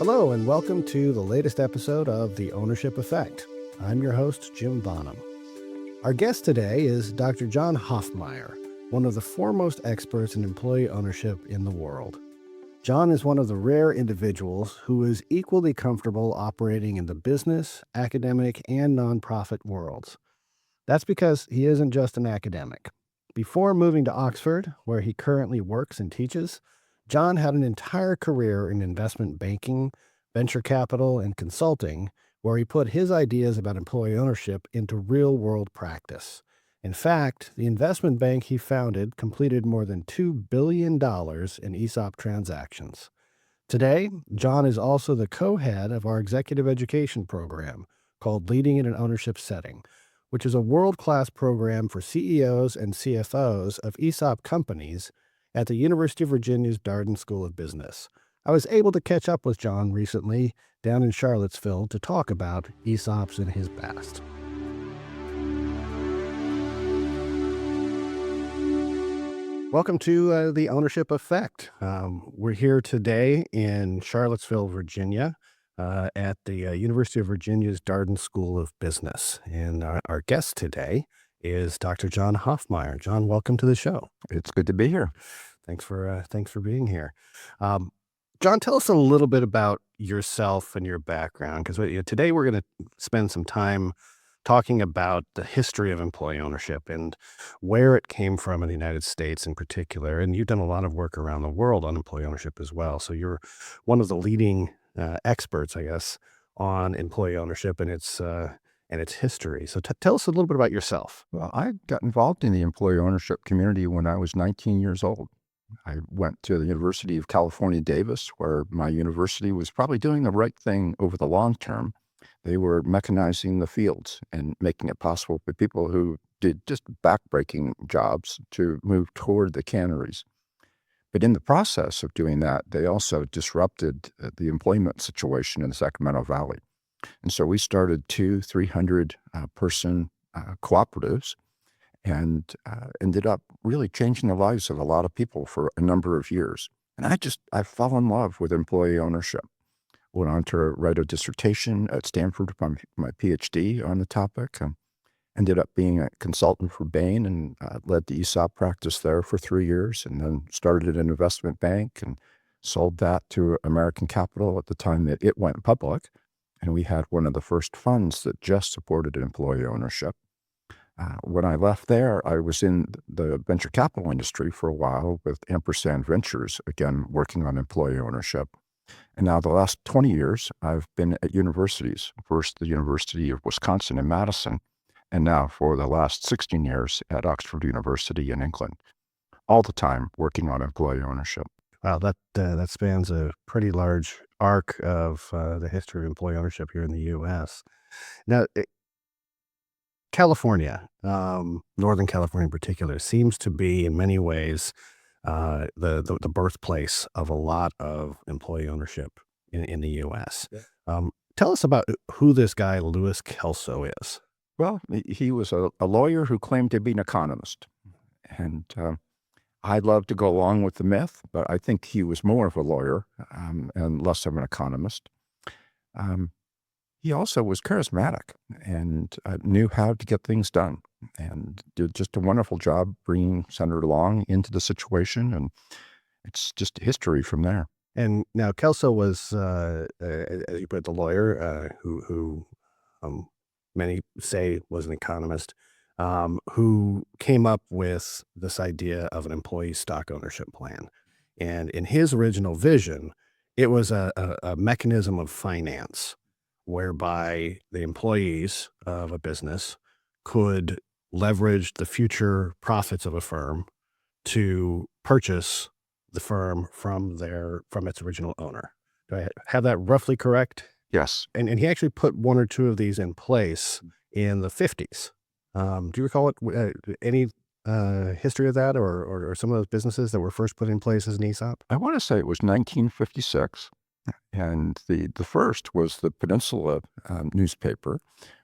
Hello, and welcome to the latest episode of The Ownership Effect. I'm your host, Jim Bonham. Our guest today is Dr. John Hoffmire, one of the foremost experts in employee ownership in the world. John is one of the rare individuals who is equally comfortable operating in the business, academic, and nonprofit worlds. That's because he isn't just an academic. Before moving to Oxford, where he currently works and teaches, John had an entire career in investment banking, venture capital, and consulting, where he put his ideas about employee ownership into real-world practice. In fact, the investment bank he founded completed more than $2 billion in ESOP transactions. Today, John is also the co-head of our executive education program called Leading in an Ownership Setting, which is a world-class program for CEOs and CFOs of ESOP companies at the University of Virginia's Darden School of Business. I was able to catch up with John recently down in Charlottesville to talk about ESOPs in his past. Welcome to The Ownership Effect. We're here today in Charlottesville, Virginia, at the University of Virginia's Darden School of Business. And our guest today is Dr. John Hoffmire. John, welcome to the show. It's good to be here. Thanks for being here. John, tell us a little bit about yourself and your background, because today we're going to spend some time talking about the history of employee ownership and where it came from in the United States in particular. And you've done a lot of work around the world on employee ownership as well. So you're one of the leading experts, I guess, on employee ownership and its history. So tell us a little bit about yourself. Well, I got involved in the employee ownership community when I was 19 years old. I went to the University of California, Davis, where my university was probably doing the right thing over the long term. They were mechanizing the fields and making it possible for people who did just backbreaking jobs to move toward the canneries. But in the process of doing that, they also disrupted the employment situation in the Sacramento Valley. And so we started 300 person cooperatives and ended up really changing the lives of a lot of people for a number of years. And I fell in love with employee ownership. Went on to write a dissertation at Stanford for my PhD on the topic. Ended up being a consultant for Bain and led the ESOP practice there for 3 years, and then started an investment bank and sold that to American Capital at the time that it went public. And we had one of the first funds that just supported employee ownership. When I left there, I was in the venture capital industry for a while with Ampersand Ventures, again, working on employee ownership. And now the last 20 years, I've been at universities, first the University of Wisconsin in Madison, and now for the last 16 years at Oxford University in England, all the time working on employee ownership. Wow, that spans a pretty large arc of the history of employee ownership here in the U.S. Now, California, Northern California in particular, seems to be in many ways the birthplace of a lot of employee ownership in the U.S. Yeah. Tell us about who this guy Louis Kelso is. Well, he was a lawyer who claimed to be an economist. And I'd love to go along with the myth, but I think he was more of a lawyer and less of an economist. He also was charismatic and knew how to get things done and did just a wonderful job bringing Senator Long into the situation. And it's just history from there. And now Kelso was, as you put it, the lawyer who many say was an economist, who came up with this idea of an employee stock ownership plan. And in his original vision, it was a mechanism of finance whereby the employees of a business could leverage the future profits of a firm to purchase the firm from its original owner. Do I have that roughly correct? Yes. And he actually put one or two of these in place in the 50s. Do you recall any history of that or some of those businesses that were first put in place as an ESOP? I want to say it was 1956. And the first was the Peninsula newspaper,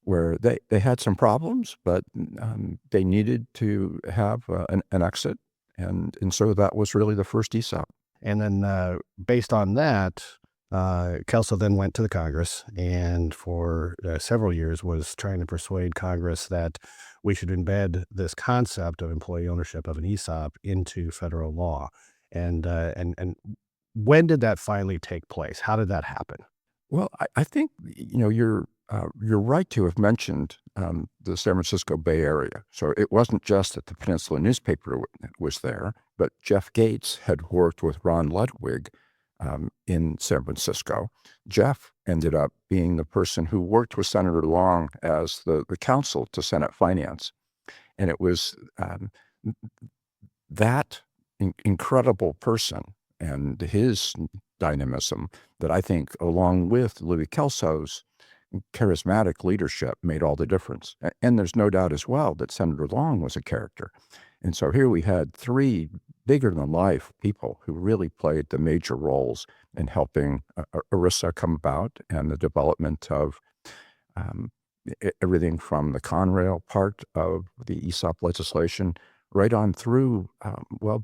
where they had some problems, but they needed to have an exit. And so that was really the first ESOP. And then based on that, Kelso then went to the Congress and for several years was trying to persuade Congress that we should embed this concept of employee ownership of an ESOP into federal law. And when did that finally take place? How did that happen? Well, I think you're right to have mentioned the San Francisco Bay Area. So it wasn't just that the Peninsula newspaper was there, but Jeff Gates had worked with Ron Ludwig in San Francisco. Jeff ended up being the person who worked with Senator Long as the counsel to Senate Finance. And it was that incredible person and his dynamism that I think, along with Louis Kelso's charismatic leadership, made all the difference. And there's no doubt as well that Senator Long was a character. And so here we had three bigger-than-life people who really played the major roles in helping ERISA come about and the development of everything from the Conrail part of the ESOP legislation right on through,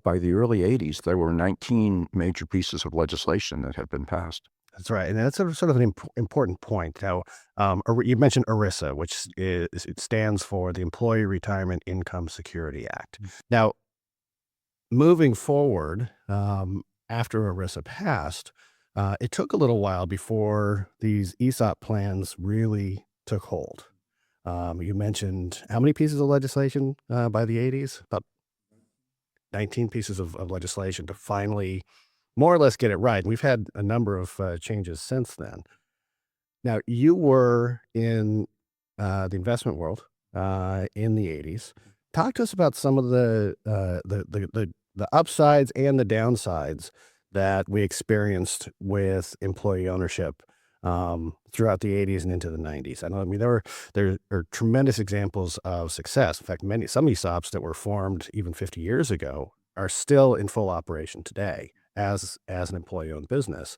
by the early 80s, there were 19 major pieces of legislation that had been passed. That's right, and that's sort of an important point. Now, you mentioned ERISA, which it stands for the Employee Retirement Income Security Act. Now, moving forward, after ERISA passed, it took a little while before these ESOP plans really took hold. You mentioned how many pieces of legislation by the 80s? About 19 pieces of legislation to finally more or less get it right. We've had a number of changes since then. Now, you were in the investment world in the 80s. Talk to us about some of the upsides and the downsides that we experienced with employee ownership throughout the 80s and into the 90s. I mean, there are tremendous examples of success. In fact, some ESOPs that were formed even 50 years ago are still in full operation today as an employee-owned business.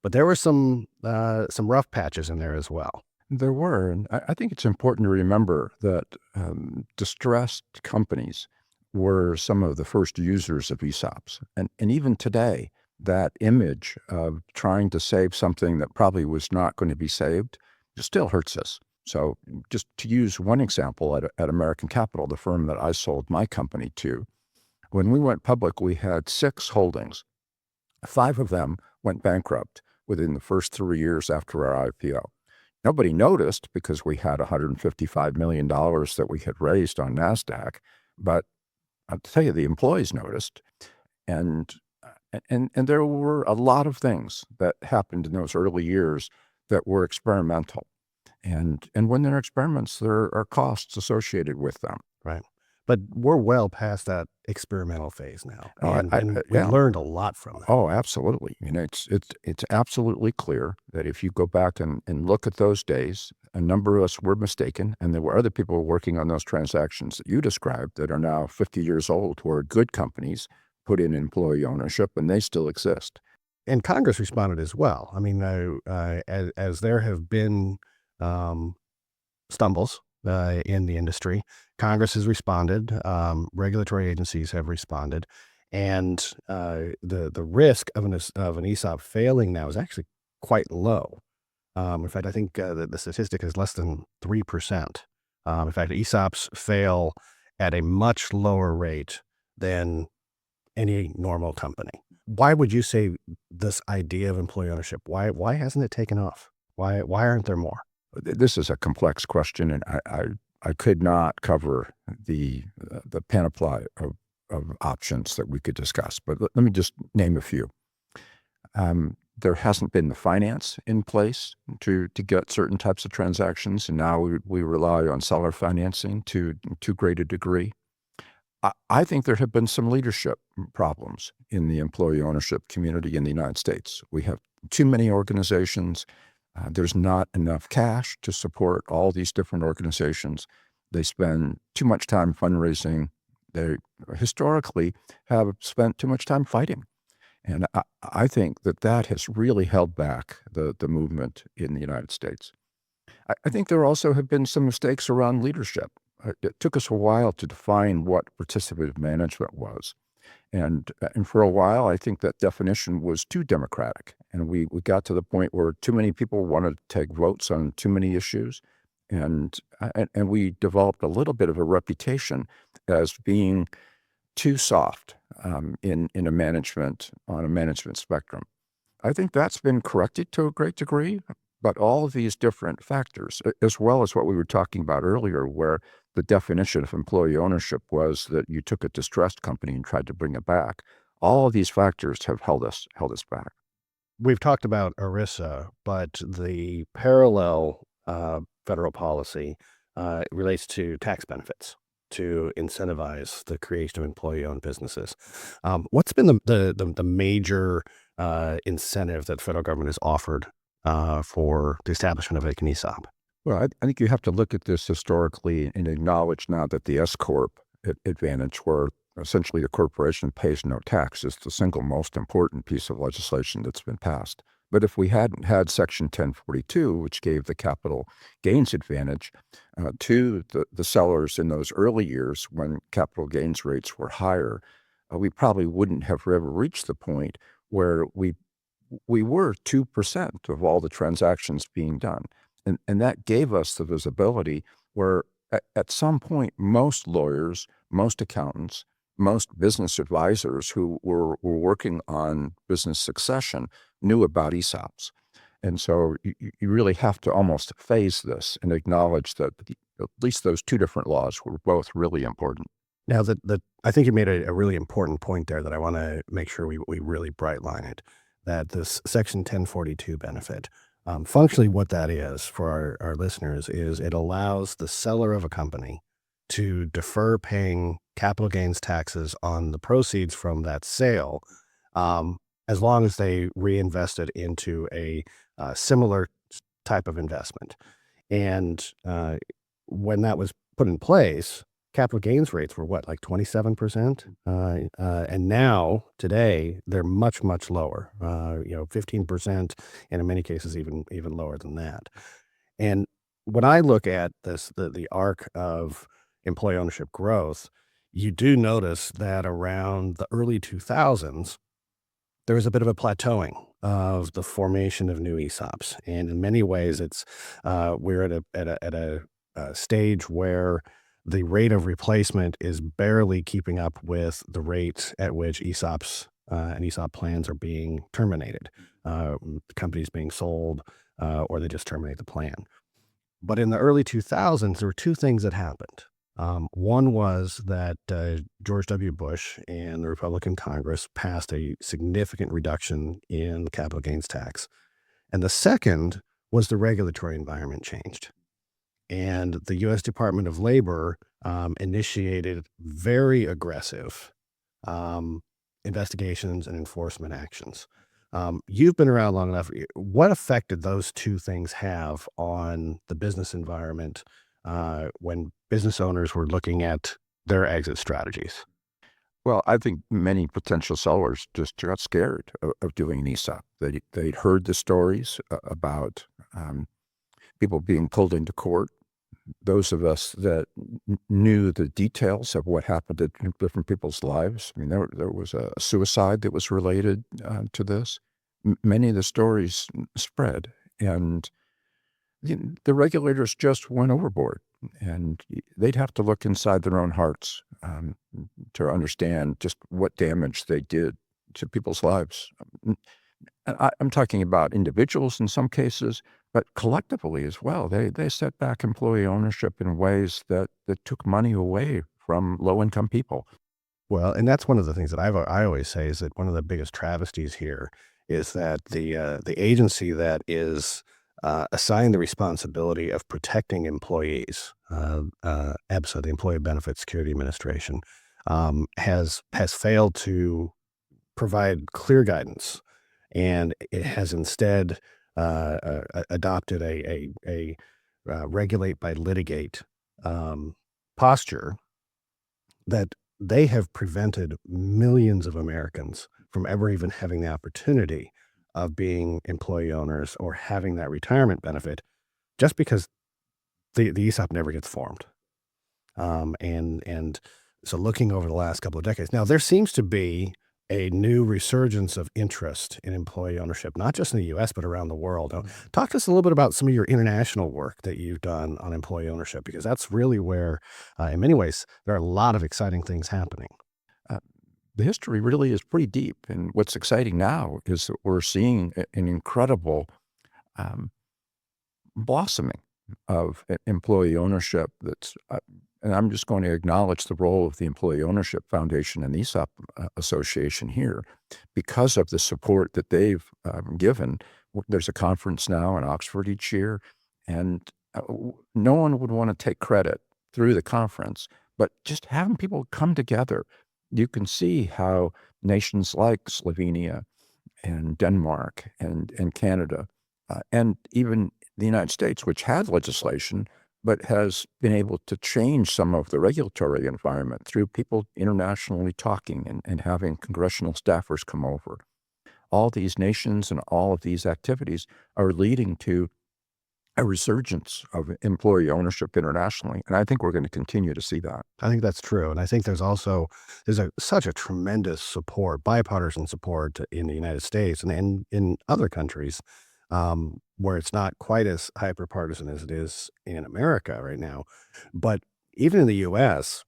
But there were some rough patches in there as well. There were, and I think it's important to remember that distressed companies were some of the first users of ESOPs. And even today, that image of trying to save something that probably was not going to be saved still hurts us. So just to use one example, at American Capital, the firm that I sold my company to, when we went public, we had 6 holdings. 5 of them went bankrupt within the first 3 years after our IPO. Nobody noticed because we had $155 million that we had raised on NASDAQ, but I'll tell you, the employees noticed. And there were a lot of things that happened in those early years that were experimental. And when they're experiments, there are costs associated with them. Right. But we're well past that experimental phase now, and we Yeah. learned a lot from that. Oh, absolutely. It's absolutely clear that if you go back and look at those days, a number of us were mistaken, and there were other people working on those transactions that you described that are now 50 years old, who are good companies, put in employee ownership, and they still exist. And Congress responded as well. I mean, as there have been stumbles in the industry, Congress has responded. Regulatory agencies have responded, and the risk of an ESOP failing now is actually quite low. In fact, I think the statistic is less than 3%. In fact, ESOPs fail at a much lower rate than any normal company. Why would you say this idea of employee ownership? Why hasn't it taken off? Why aren't there more? This is a complex question, and I could not cover the panoply of options that we could discuss. But let me just name a few. There hasn't been the finance in place to get certain types of transactions, and now we rely on seller financing to too great a degree. I think there have been some leadership problems in the employee ownership community in the United States. We have too many organizations. There's not enough cash to support all these different organizations. They spend too much time fundraising. They historically have spent too much time fighting. And I think that has really held back the movement in the United States. I think there also have been some mistakes around leadership. It took us a while to define what participative management was. And for a while, I think that definition was too democratic. And we got to the point where too many people wanted to take votes on too many issues. And we developed a little bit of a reputation as being too soft in a management on a management spectrum. I think that's been corrected to a great degree, but all of these different factors, as well as what we were talking about earlier, where the definition of employee ownership was that you took a distressed company and tried to bring it back. All of these factors have held us back. We've talked about ERISA, but the parallel federal policy relates to tax benefits to incentivize the creation of employee-owned businesses. What's been the major incentive that the federal government has offered for the establishment of an ESOP? Well, I think you have to look at this historically and acknowledge now that the S corp advantage, where essentially the corporation pays no tax, is the single most important piece of legislation that's been passed. But if we hadn't had Section 1042, which gave the capital gains advantage to the sellers in those early years when capital gains rates were higher, we probably wouldn't have ever reached the point where we were 2% of all the transactions being done. And that gave us the visibility where at some point, most lawyers, most accountants, most business advisors who were working on business succession knew about ESOPs. And so you really have to almost phase this and acknowledge that at least those two different laws were both really important. Now, I think you made a really important point there that I want to make sure we really bright line it, that this Section 1042 benefit, functionally what that is for our listeners is it allows the seller of a company to defer paying capital gains taxes on the proceeds from that sale, as long as they reinvest it into a similar type of investment. And when that was put in place, capital gains rates were what, like 27%? And now, today, they're much, much lower, 15%, and in many cases, even lower than that. And when I look at this, the arc of employee ownership growth, you do notice that around the early 2000s, there was a bit of a plateauing of the formation of new ESOPs. And in many ways, it's we're at a stage where the rate of replacement is barely keeping up with the rate at which ESOPs and ESOP plans are being terminated. Companies being sold, or they just terminate the plan. But in the early 2000s, there were two things that happened. One was that George W. Bush and the Republican Congress passed a significant reduction in the capital gains tax. And the second was the regulatory environment changed. And the U.S. Department of Labor initiated very aggressive investigations and enforcement actions. You've been around long enough. What effect did those two things have on the business environment when business owners were looking at their exit strategies? Well, I think many potential sellers just got scared of doing an ESOP. They'd heard the stories about people being pulled into court. Those of us that knew the details of what happened in different people's lives. I mean, there was a suicide that was related to this. Many of the stories spread, and the regulators just went overboard, and they'd have to look inside their own hearts to understand just what damage they did to people's lives. I'm talking about individuals in some cases, but collectively as well. They set back employee ownership in ways that took money away from low-income people. Well, and that's one of the things that I always say is that one of the biggest travesties here is that the agency that is assigned the responsibility of protecting employees, EBSA, the Employee Benefit Security Administration, has failed to provide clear guidance, and it has instead adopted a regulate by litigate posture that they have prevented millions of Americans from ever even having the opportunity of being employee owners or having that retirement benefit, just because the ESOP never gets formed. And So looking over the last couple of decades, now there seems to be a new resurgence of interest in employee ownership, not just in the US, but around the world. Now, talk to us a little bit about some of your international work that you've done on employee ownership, because that's really where, in many ways, there are a lot of exciting things happening. Uh, the history really is pretty deep. And what's exciting now is that we're seeing an incredible um, blossoming of employee ownership and I'm just going to acknowledge the role of the Employee Ownership Foundation and the ESOP Association here because of the support that they've given. There's a conference now in Oxford each year, and no one would want to take credit through the conference, but just having people come together, you can see how nations like Slovenia and Denmark and Canada, and even the United States, which had legislation, but has been able to change some of the regulatory environment through people internationally talking and having congressional staffers come over. All these nations and all of these activities are leading to a resurgence of employee ownership internationally, and I think we're going to continue to see that. I think that's true, and I think such a tremendous support, bipartisan support in the United States and in other countries, where it's not quite as hyper-partisan as it is in America right now. But even in the US,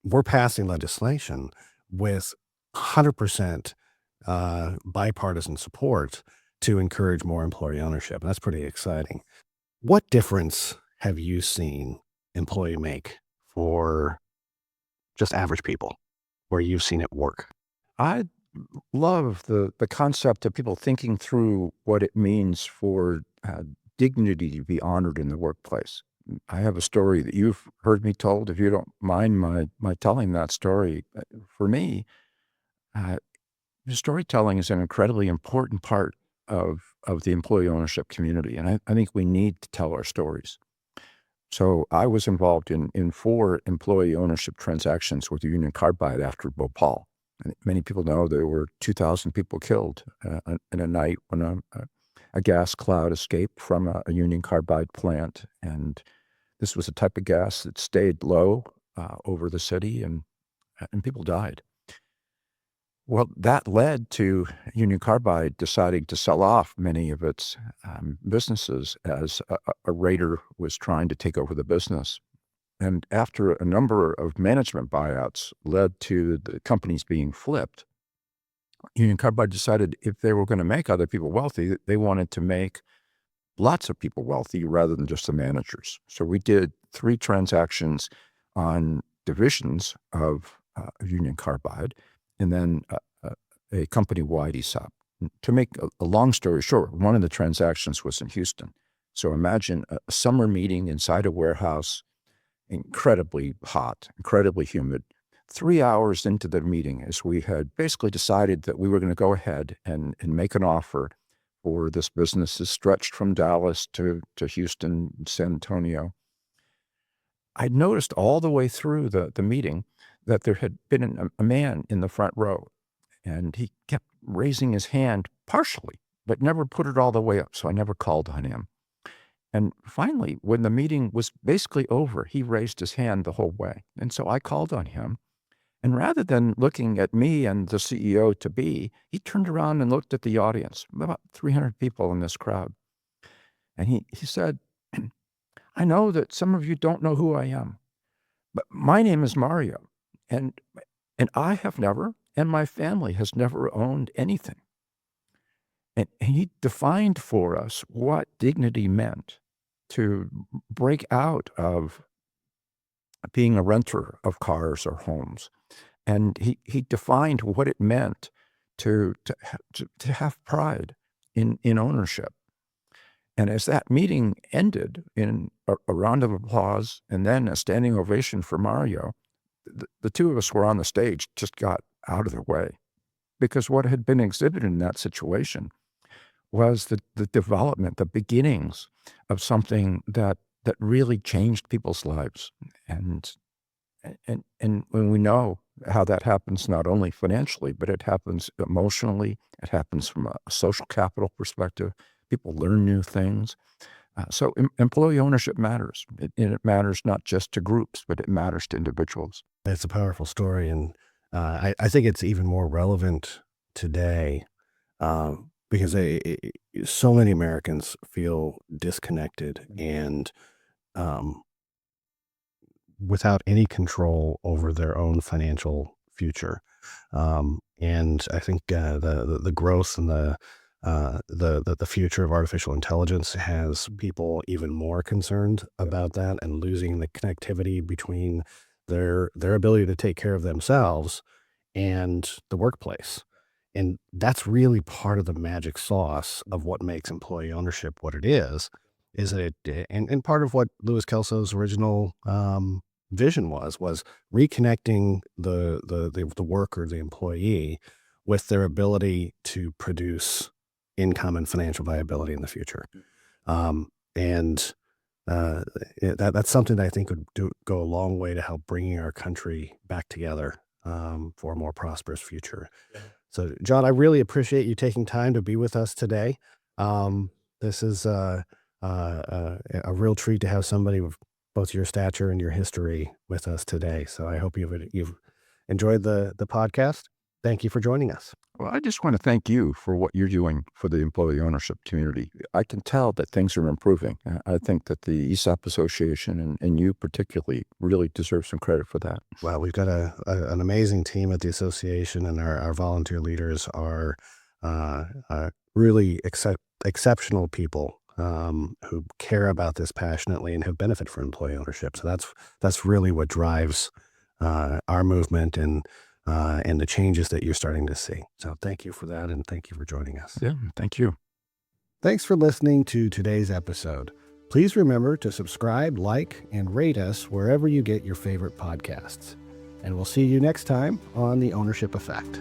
we're passing legislation with 100% bipartisan support to encourage more employee ownership, and that's pretty exciting. What difference have you seen employee make for just average people, where you've seen it work? I love the concept of people thinking through what it means for dignity to be honored in the workplace. I have a story that you've heard me told. If you don't mind my telling that story, for me, uh, storytelling is an incredibly important part of the employee ownership community, and I think we need to tell our stories. So I was involved in 4 employee ownership transactions with Union Carbide after Bhopal. And many people know there were 2,000 people killed in a night when a gas cloud escaped from a Union Carbide plant. And this was a type of gas that stayed low over the city, and people died. Well, that led to Union Carbide deciding to sell off many of its businesses as a raider was trying to take over the business. And after a number of management buyouts led to the companies being flipped, Union Carbide decided if they were going to make other people wealthy, they wanted to make lots of people wealthy rather than just the managers. So we did 3 transactions on divisions of Union Carbide, and then a company-wide ESOP. To make a long story short, one of the transactions was in Houston. So imagine a summer meeting inside a warehouse, incredibly hot, incredibly humid. 3 hours into the meeting, as we had basically decided that we were going to go ahead and make an offer for this business is stretched from Dallas to Houston, San Antonio. I noticed all the way through the meeting that there had been a man in the front row, and he kept raising his hand partially, but never put it all the way up, so I never called on him. And finally, when the meeting was basically over, he raised his hand the whole way, and so I called on him. And rather than looking at me and the CEO-to-be, he turned around and looked at the audience, about 300 people in this crowd. And he said, "I know that some of you don't know who I am, but my name is Mario, and I have never, and my family has never owned anything." And he defined for us what dignity meant to break out of being a renter of cars or homes. And he defined what it meant to have pride in ownership. And as that meeting ended in a round of applause and then a standing ovation for Mario, the 2 of us were on the stage, just got out of the way. Because what had been exhibited in that situation was the development, the beginnings of something that really changed people's lives. And when we know how that happens, not only financially, but it happens emotionally, it happens from a social capital perspective. People learn new things. Employee ownership matters. And it matters not just to groups, but it matters to individuals. It's a powerful story, and I think it's even more relevant today because so many Americans feel disconnected and um, without any control over their own financial future. And I think the growth and the future of artificial intelligence has people even more concerned about that and losing the connectivity between their ability to take care of themselves and the workplace. And that's really part of the magic sauce of what makes employee ownership what it is that and part of what Louis Kelso's original vision was reconnecting the worker, the employee, with their ability to produce income and financial viability in the future. And that's something that I think would go a long way to help bringing our country back together for a more prosperous future. So, John, I really appreciate you taking time to be with us today. This is a real treat to have somebody with both your stature and your history with us today. So I hope you've enjoyed the podcast. Thank you for joining us. Well, I just want to thank you for what you're doing for the employee ownership community. I can tell that things are improving. I think that the ESOP Association and you particularly really deserve some credit for that. Well, we've got an amazing team at the association, and our volunteer leaders are really exceptional people who care about this passionately and have benefited from employee ownership. So that's really what drives our movement and the changes that you're starting to see. So thank you for that, and thank you for joining us. Yeah, thank you. Thanks for listening to today's episode. Please remember to subscribe, like, and rate us wherever you get your favorite podcasts. And we'll see you next time on The Ownership Effect.